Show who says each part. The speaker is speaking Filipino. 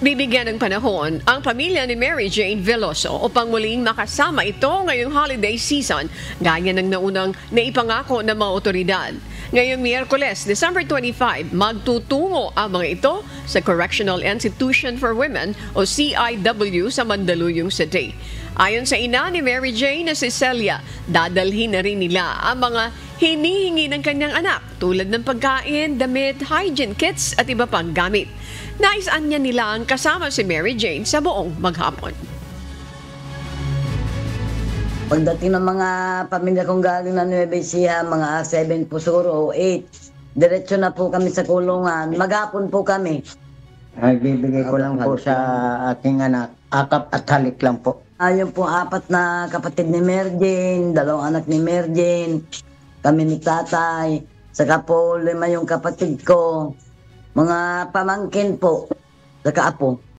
Speaker 1: Bibigyan ng panahon ang pamilya ni Mary Jane Veloso upang muling makasama ito ngayong holiday season gaya ng naunang naipangako ng mga otoridad. Ngayong Miyerkules, December 25, magtutungo ang mga ito sa Correctional Institution for Women o CIW sa Mandaluyong City. Ayon sa ina ni Mary Jane na si Celia, dadalhin na rin nila ang mga hinihingi ng kanyang anak tulad ng pagkain, damit, hygiene kits at iba pang gamit. Nais-an niya nilang kasama si Mary Jane sa buong maghapon.
Speaker 2: Pagdating ng mga pamilya kong galing na Nueva Ecija, mga 7 Pusuro o 8, diretso na po kami sa kulungan. Maghapon po kami.
Speaker 3: Ay, bibigay ko lang po sa aking anak. Akap at halik lang po.
Speaker 2: Ayun po, 4 na kapatid ni Mary Jane, 2 anak ni Mary Jane, kami ni tatay, saka po 5 yung kapatid ko, mga pamangkin po, saka apo.